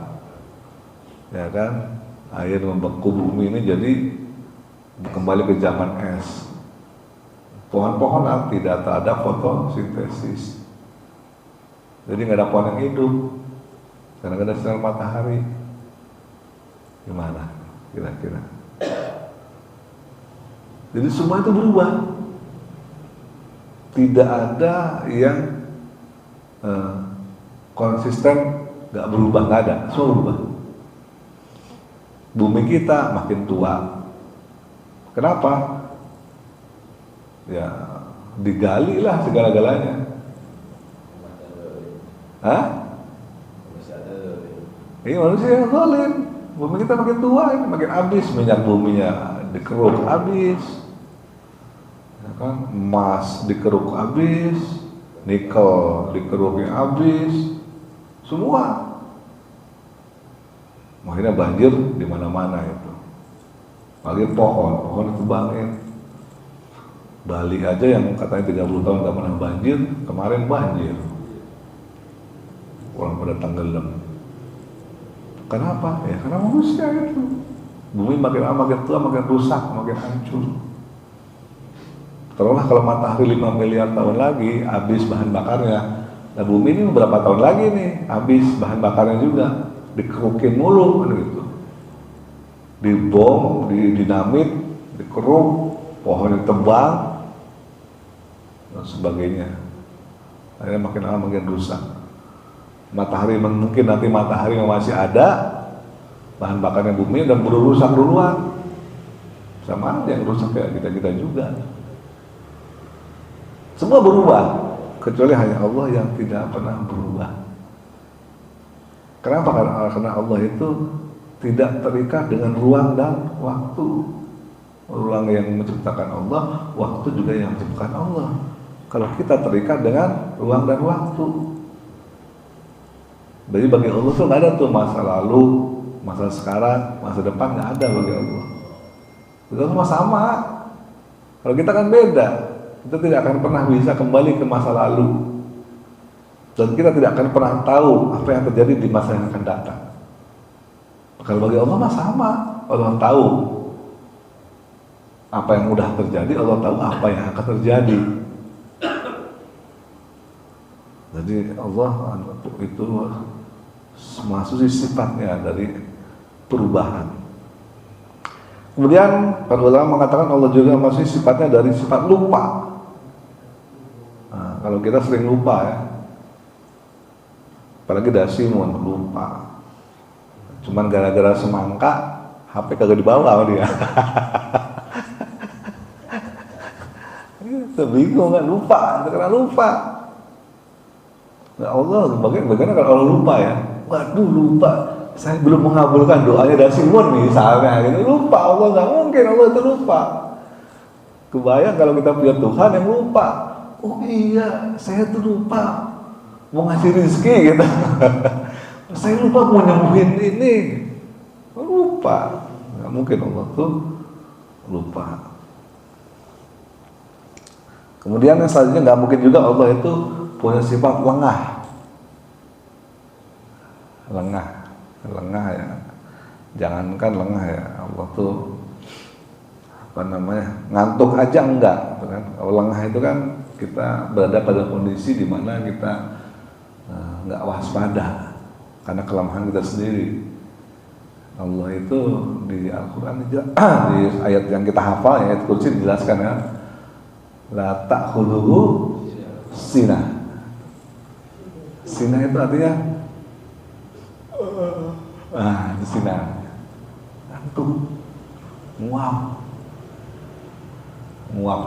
ya kan? Air membeku, bumi ini jadi kembali ke zaman es. Pohon-pohon tidak ada fotosintesis, jadi nggak ada pohon yang hidup karena nggak ada sinar matahari. Gimana kira-kira? Jadi semua itu berubah, tidak ada yang konsisten, nggak berubah, nggak ada, semua berubah. Bumi kita makin tua, kenapa? Ya digali lah segala-galanya. Ini manusia yang zalim. Bumi kita makin tua, ini makin habis, minyak buminya dikeruk habis, ya kan? Emas dikeruk habis, nikel dikeruknya habis, semua. Akhirnya banjir di mana-mana itu. Lagi pohon ditebangin. Bali aja yang katanya 30 tahun gak pernah banjir, kemarin banjir. Orang pada tenggelam. Kenapa? Ya karena manusia itu. Bumi makin lama makin tua, makin rusak, makin hancur. Taruhlah kalau matahari 5 miliar tahun lagi habis bahan bakarnya, Nah bumi ini berapa tahun lagi nih habis bahan bakarnya juga, dikerukin mulu kan gitu, dibom, dinamit, dikeruk, pohon ditebang dan sebagainya. Akhirnya makin lama makin rusak. Matahari mungkin nanti matahari masih ada, bahan bakarnya bumi dan baru rusak duluan. Sama aja yang rusak kayak kita juga. Semua berubah, kecuali hanya Allah yang tidak pernah berubah. Kenapa? Karena Allah itu tidak terikat dengan ruang dan waktu. Ruang yang menciptakan Allah, waktu juga yang menciptakan Allah. Kalau kita terikat dengan ruang dan waktu, jadi bagi Allah tuh nggak ada tuh masa lalu, masa sekarang, masa depan, nggak ada bagi Allah. Itu semua sama. Kalau kita kan beda, kita tidak akan pernah bisa kembali ke masa lalu, dan kita tidak akan pernah tahu apa yang terjadi di masa yang akan datang. Kalau bagi Allah mah sama, Allah tahu apa yang udah terjadi, Allah tahu apa yang akan terjadi. Jadi Allah itu masuk sifatnya dari perubahan. Kemudian para ulama mengatakan Allah juga masih sifatnya dari sifat lupa. Nah, kalau kita sering lupa ya, apalagi dasimun lupa. Cuman gara-gara semangka HP kagak dibawa dia. Itu bingung kan, lupa, karena lupa. Nah, Allah bagaimana kalau Allah lupa ya? Waduh lupa, saya belum mengabulkan doanya Dasimun misalnya gitu. Lupa, Allah nggak mungkin Allah itu lupa. Kebayang kalau kita punya Tuhan yang lupa. Oh iya, saya tuh lupa mau ngasih rezeki gitu. Saya lupa mau nyembuhin ini. Lupa, nggak mungkin Allah tuh lupa. Kemudian yang selanjutnya nggak mungkin juga Allah itu punya sifat lengah ya. Jangankan lengah ya, Allah tuh ngantuk aja enggak, kan? Kalau lengah itu kan kita berada pada kondisi di mana kita enggak waspada karena kelemahan kita sendiri. Allah itu di Al-Quran di ayat yang kita hafal, ayat kursi dijelaskan ya, la ta'khudhuhu sinah. Sinah itu artinya itu sinah, ngantuk, muap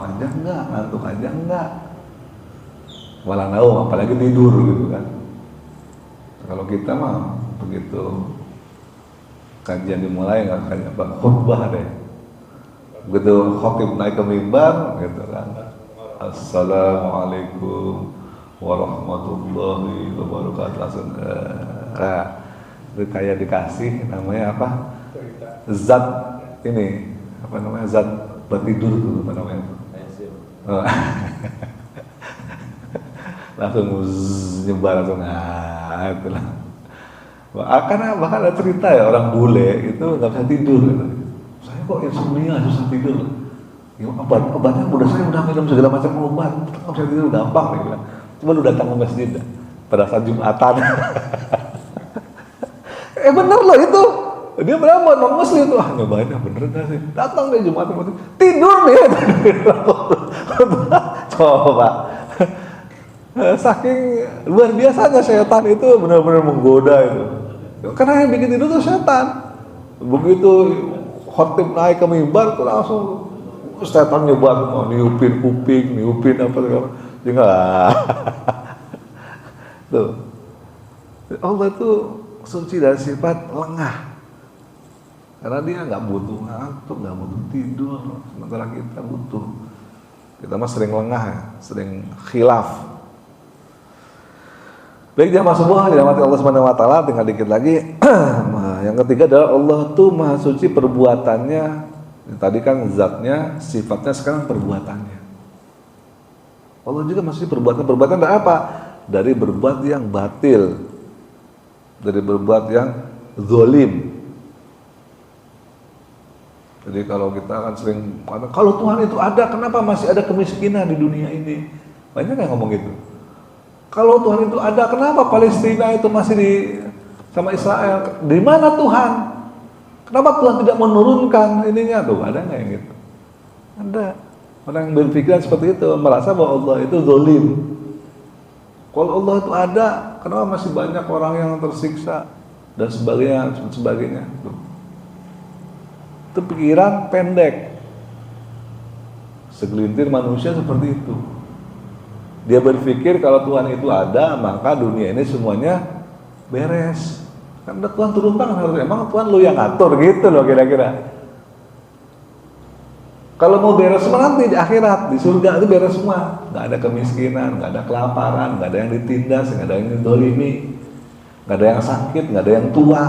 aja enggak, ngantuk aja enggak, walau naum, apalagi tidur gitu kan. Kalau kita mah begitu kajian dimulai nggak kayak khutbah deh, begitu khotib naik ke mimbar gitu kan, assalamualaikum warahmatullahi wabarakatuh, langsung itu kayak dikasih namanya apa, zat ini apa namanya, zat bertidur tuh apa namanya, langsung nyebar langsung itulah. Bahkan ada cerita ya, orang bule itu nggak bisa tidur. Saya kok insomnia, susah tidur. Ya, obatnya saya udah minum segala macam obat, nggak bisa tidur gampang nih. Coba lu datang ke masjid pada saat Jumatan. Bener loh itu. Dia berapa non muslim tuh, nyobain bener dah sih. Datang deh Jumatan, tidur dia. Coba. Saking luar biasanya setan itu benar-benar menggoda itu. Karena yang bikin tidur tuh setan. Begitu khotib naik ke mimbar tuh langsung setan nyoba semua, niupin kuping, niupin apa segala. Enggak. Tuh. Allah tuh suci dari sifat lengah. Karena dia nggak butuh ngantuk, nggak butuh tidur, sementara kita butuh. Kita mah sering lengah ya, sering khilaf. Baik jamaah semua, dirahmati Allah Subhanahu wa taala, tinggal dikit lagi. Yang ketiga adalah Allah tuh maha suci perbuatannya. Tadi kan zatnya, sifatnya, sekarang perbuatannya. Allah juga masih perbuatan dari apa? Dari berbuat yang batil, dari berbuat yang zalim. Jadi kalau kita kan sering kata, kalau Tuhan itu ada, kenapa masih ada kemiskinan di dunia ini? Banyak yang ngomong gitu. Kalau Tuhan itu ada, kenapa Palestina itu masih sama Israel? Di mana Tuhan? Kenapa Tuhan tidak menurunkan ininya? Tuh, ada nggak yang gitu? Ada. Orang yang berpikiran seperti itu, merasa bahwa Allah itu zalim. Kalau Allah itu ada, kenapa masih banyak orang yang tersiksa dan sebagainya? Itu pikiran pendek. Segelintir manusia seperti itu. Dia berpikir kalau Tuhan itu ada, maka dunia ini semuanya beres. Karena Tuhan turun tangan harus, emang Tuhan lu yang ngatur gitu loh kira-kira. Kalau mau beres semua nanti di akhirat, di surga itu beres semua. Nggak ada kemiskinan, nggak ada kelaparan, nggak ada yang ditindas, nggak ada yang didolimi, nggak ada yang sakit, nggak ada yang tua.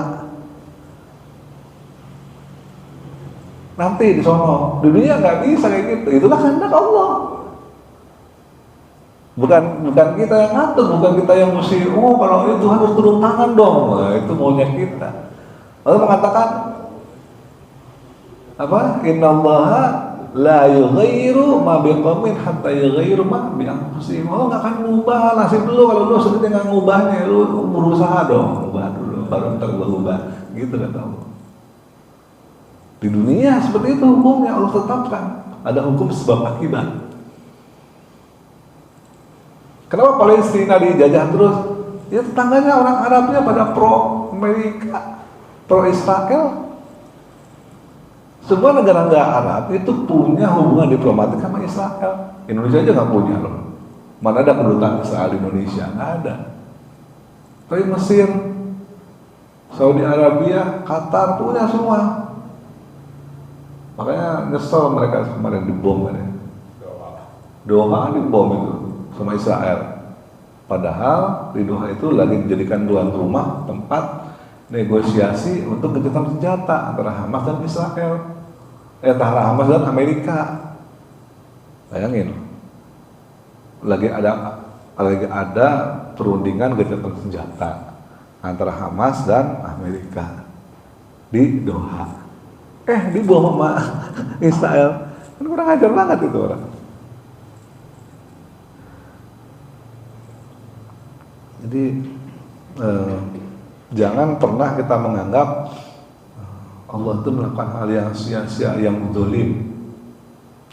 Nanti di sono, di dunia nggak bisa kayak gitu. Itulah kehendak Allah. Bukan kita yang ngatur, bukan kita yang mesti, oh kalau itu Tuhan harus turun tangan dong. Nah, itu maunya kita. Lalu mengatakan apa? Innallaha la yughayyiru ma biqaumin hatta yughayyiru ma bi anfusihim. Allah nggak akan ngubah nasib lu kalau lu sendiri nggak ngubahnya, lu berusaha dong, ubah dulu baru ntar lu ubah. Gitu kata Allah. Di dunia seperti itu hukumnya Allah tetapkan. Ada hukum sebab akibat. Kenapa Palestina dijajah terus? Ya tetangganya orang Arabnya pada pro Amerika, pro Israel. Semua negara-negara Arab itu punya hubungan diplomatik sama Israel. Indonesia aja nggak punya loh. Mana ada kedutaan Israel di Indonesia? Nggak ada. Tapi Mesir, Saudi Arabia, Qatar punya semua. Makanya nyesel mereka kemarin dibom kan ya. Doha dibom itu sama Israel. Padahal di Doha itu lagi dijadikan tuan rumah tempat negosiasi untuk gencatan senjata antara Hamas dan Israel. Antara Hamas dan Amerika. Bayangin. Lagi ada perundingan gencatan senjata antara Hamas dan Amerika di Doha. Dibom sama Israel. Kan kurang ajar banget itu orang. Jadi jangan pernah kita menganggap Allah itu melakukan hal yang sia-sia, yang zalim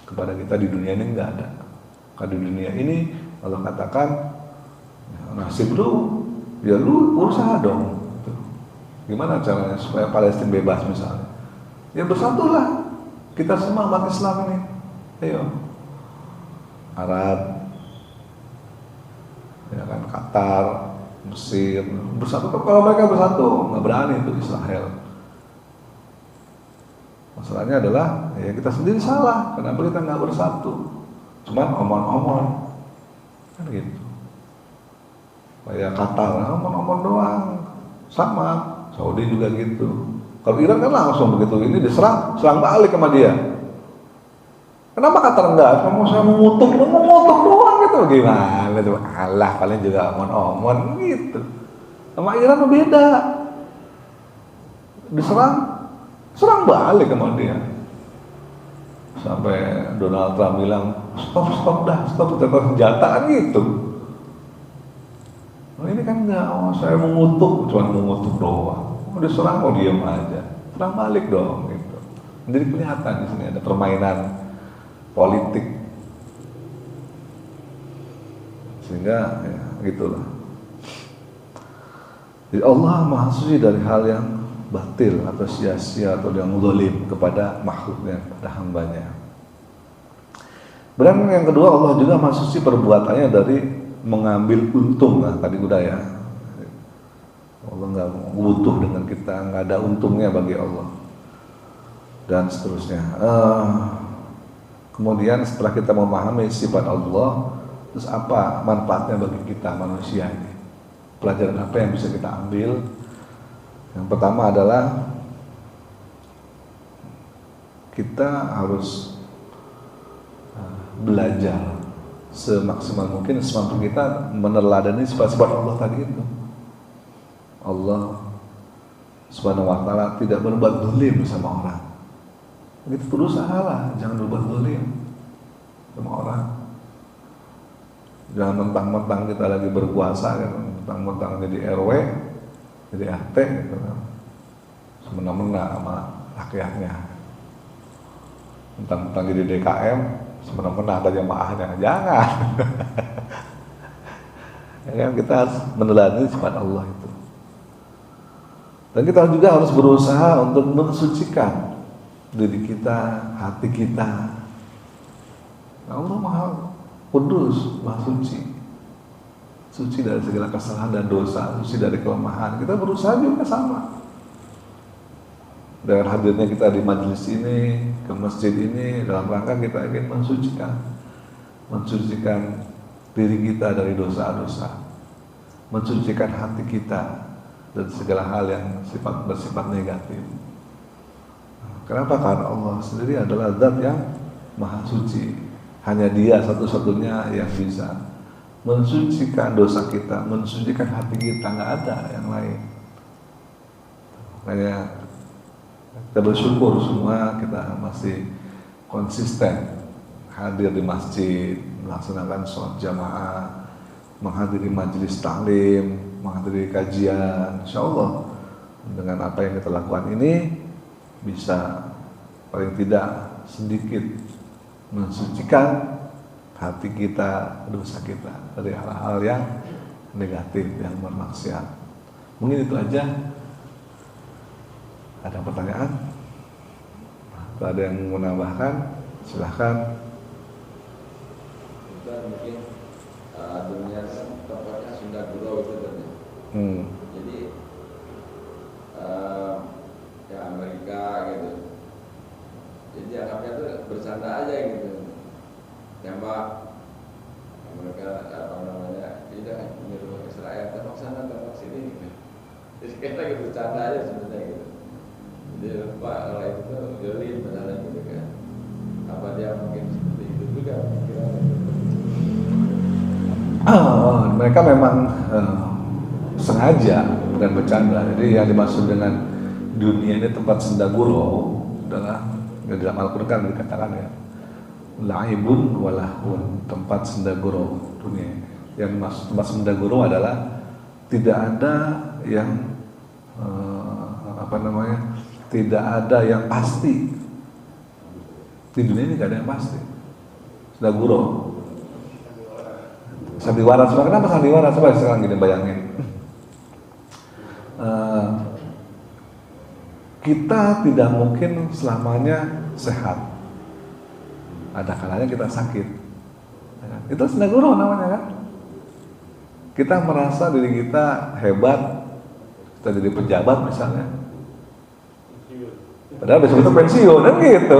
kepada kita di dunia ini. Enggak ada. Karena di dunia ini Allah katakan nasib lu, ya lu usaha dong. Gimana caranya supaya Palestina bebas misalnya? Ya bersatulah kita semua umat Islam ini. Ayo, Arab, ya kan, Qatar, Mesir, bersatu. Kalau mereka bersatu nggak berani itu Israel. Masalahnya adalah ya kita sendiri salah. Kenapa kita nggak bersatu? Cuman omong-omong kan gitu. Kayak Qatar, omong-omong doang. Sama Saudi juga gitu. Kalau Iran kan langsung begitu ini diserang, serang balik sama dia. Kenapa Qatar enggak? Kamu saya mengutuk doang gitu. Gimana tuh? Allah paling juga omon-omon gitu. Sama Iran beda. Serang balik sama dia. Sampai Donald Trump bilang, stop senjata kan gitu. Nah, ini kan enggak, saya mengutuk, cuma mengutuk doang. Mau diserang mau diam aja, serang balik dong gitu. Jadi kelihatan di sini ada permainan politik, sehingga ya gitulah. Jadi Allah Maha Suci dari hal yang batil atau sia-sia atau yang zalim kepada makhluknya, kepada hambanya. Dan yang kedua, Allah juga Maha Suci perbuatannya dari mengambil untung. Nah, tadi udah ya. Allah nggak butuh dengan kita, nggak ada untungnya bagi Allah dan seterusnya. Kemudian setelah kita memahami sifat Allah, terus apa manfaatnya bagi kita manusia ini? Pelajaran apa yang bisa kita ambil? Yang pertama adalah kita harus belajar semaksimal mungkin semampu kita meneladani sifat-sifat Allah tadi itu. Allah Subhanahu wa ta'ala tidak berbuat zalim sama orang. Begitu berusaha lah, jangan berbuat zalim sama orang. Jangan mentang-mentang kita lagi berkuasa kan, mentang-mentang jadi RW, jadi RT gitu kan, semena-mena sama rakyatnya. Mentang-mentang jadi DKM, semena-mena ada jamaahnya. Jangan. Ya kan, kita harus meneladani sifat Allah itu. Dan kita juga harus berusaha untuk mensucikan diri kita, hati kita. Allah Maha Kudus, Maha Suci. Suci dari segala kesalahan dan dosa, suci dari kelemahan. Kita berusaha juga sama. Dengan hadirnya kita di majelis ini, ke masjid ini, dalam rangka kita ingin mensucikan diri kita dari dosa-dosa, mensucikan hati kita dari segala hal yang bersifat negatif. Kenapa? Karena Allah sendiri adalah zat yang maha suci. Hanya Dia satu-satunya yang bisa mensucikan dosa kita, mensucikan hati kita, nggak ada yang lain. Makanya kita bersyukur semua kita masih konsisten hadir di masjid, melaksanakan sholat jamaah, menghadiri majelis taklim, menghadiri kajian. Insya Allah dengan apa yang kita lakukan ini bisa paling tidak sedikit mensucikan hati kita, dosa kita dari hal-hal yang negatif, yang bermaksiat. Mungkin itu aja. Ada pertanyaan? Atau ada yang mau menambahkan? Silahkan. Mungkin dunia tempatnya Sunda Gurau itu tadi. Jadi ya Amerika gitu. Jadi anggapnya itu bercanda aja gitu. Tembak mereka apa namanya tidak menyuruh Israel tembak sana tembak sini gitu. Jadi kita lagi bercanda aja sebenarnya gitu. Jadi Pak kalau itu tuh geli benar gitu kan. Apa dia mungkin seperti itu juga kira-kira. Mereka memang sengaja bukan bercanda. Jadi yang dimaksud dengan dunia ini tempat sendaguro adalah di dalam Al-Quran kan dikatakan ya, la'ibun walahun, tempat sendaguro dunia. Yang maksud tempat sendaguro adalah tidak ada yang tidak ada yang pasti. Di dunia ini tidak ada yang pasti. Sendaguro. Sandiwara, kenapa sandiwara? Coba sekarang gini bayangin. Kita tidak mungkin selamanya sehat. Ada kalanya kita sakit. Itu sendaguro namanya kan. Kita merasa diri kita hebat, kita jadi pejabat misalnya. Padahal besok itu pensiun kan gitu.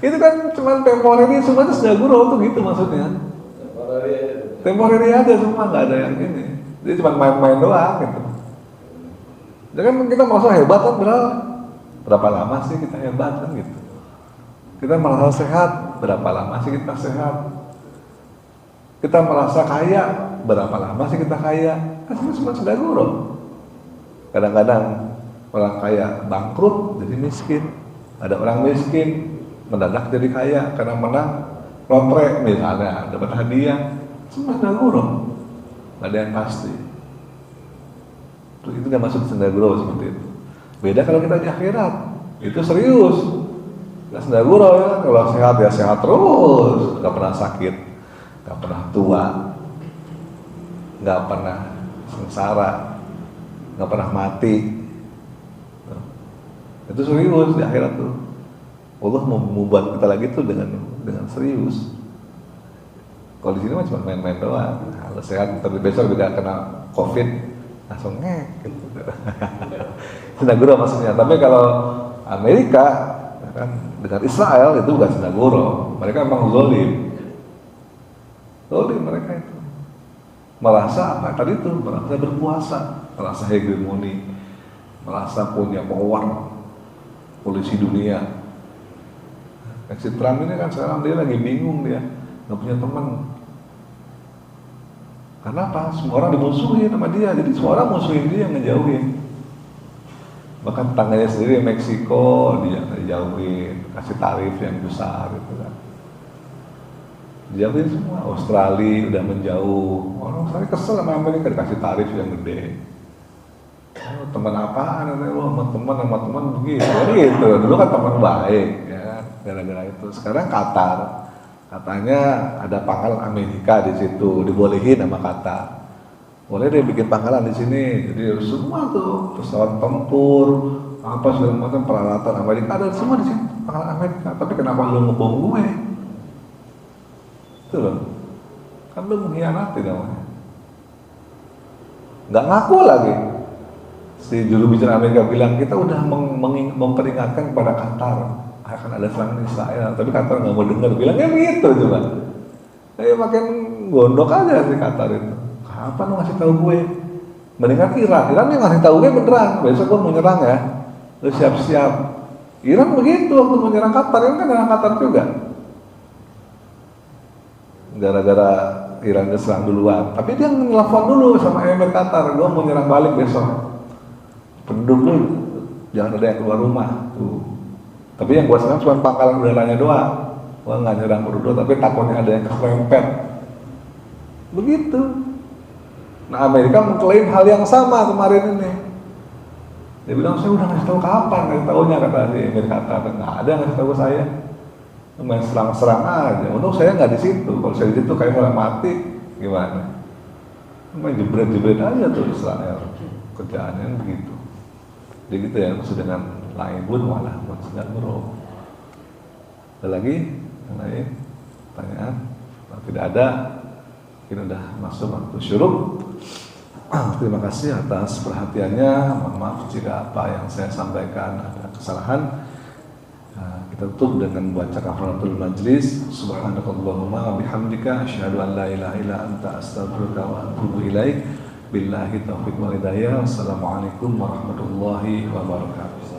Itu kan cuma temporary, semua itu sendaguro tuh gitu maksudnya. Temporary aja semua, nggak ada yang ini. Jadi cuma main-main doang gitu. Jadi kan kita merasa hebat kan, berapa lama sih kita hebat kan gitu. Kita merasa sehat, berapa lama sih kita sehat. Kita merasa kaya, berapa lama sih kita kaya. Kan semua sendaguro. Kadang-kadang orang kaya bangkrut jadi miskin. Ada orang miskin mendadak jadi kaya karena menang lotre misalnya, dapat hadiah. Semua sendaguro, nggak ada yang pasti. Itu nggak masuk sendaguro seperti itu. Beda kalau kita di akhirat, itu serius. Nggak sendaguro ya, kalau sehat ya sehat terus, nggak pernah sakit, nggak pernah tua, nggak pernah sengsara, nggak pernah mati. Itu serius di akhirat tuh. Allah mau membuat kita lagi tuh dengan serius. Kalau di sini mah cuma main-main doang. Kalau sehat, tapi besok juga kena COVID, langsung ngek. Gitu. Sendaguro maksudnya. Tapi kalau Amerika, kan dengan Israel itu bukan sendaguro. Mereka memang zolim mereka itu. Merasa apa? Tadi itu merasa berkuasa, merasa hegemoni, merasa punya power, polisi dunia. Si Trump ini kan sekarang dia lagi bingung, dia nggak punya teman. Karena apa? Semua orang dimusuhin sama dia, jadi semua orang musuhin dia, ngejauhin. Bahkan tetangganya sendiri Meksiko dia dijauhin, kasih tarif yang besar gitu kan. Dijauhin semua. Australia udah menjauh. Orang Australia kesel sama Amerika dikasih tarif yang gede. Oh, teman apaan? Lo sama teman begitu. Gitu. Dulu kan teman baik, ya. Gara-gara itu. Sekarang Qatar, katanya ada pangkalan Amerika di situ, dibolehin sama Qatar. Boleh deh bikin pangkalan di sini. Jadi semua tuh pesawat tempur, apa segala macam peralatan Amerika ada semua di sini pangkalan Amerika. Tapi kenapa lo ngebom gue? Itu loh. Kan lo mengkhianati namanya. Nggak ngaku lagi. Si juru bicara Amerika bilang kita udah memperingatkan kepada Qatar akan ada serangan Israel, tapi Qatar nggak mau dengar, bilangnya begitu coba. Makin gondok aja si Qatar itu. Kapan lo ngasih tahu gue? Mendingan Iran yang ngasih tahu gue beneran. Besok gue mau nyerang ya, lo siap-siap. Iran begitu waktu mau nyerang Qatar, Iran kan nyerang Qatar juga. Gara-gara Iran diserang duluan, tapi dia nelfon dulu sama Emir Qatar, gue mau nyerang balik besok. Penduduk lu jangan ada yang keluar rumah tuh. Tapi yang gua serang cuma pangkalan udaranya doang. Gua nggak nyerang penduduk, tapi takutnya ada yang keserempet. Begitu. Nah Amerika mengklaim hal yang sama kemarin ini. Dia bilang saya udah ngasih tahu kapan, ngasih tahunya kata si Emir Qatar. Nggak ada ngasih tahu saya. Main serang-serang aja. Untung saya nggak di situ. Kalau saya di situ kayak mulai mati, gimana? Main jebret-jebret aja tuh Israel. Kerjaannya begitu. Jadi gitu ya, maksud dengan lain pun malah maksudnya bro. Ada lagi yang lain pertanyaan? Kalau tidak ada, mungkin udah masuk waktu syuruk. Terima kasih atas perhatiannya. Mohon maaf jika apa yang saya sampaikan ada kesalahan. Kita tutup dengan membaca kafaratul majlis. Subhanakallahumma wa bihamdika asyhadu an la ilaha illa anta astaghfiruka wa atubu ilaik. Billahi taufiq wal hidayah. Assalamualaikum warahmatullahi wabarakatuh.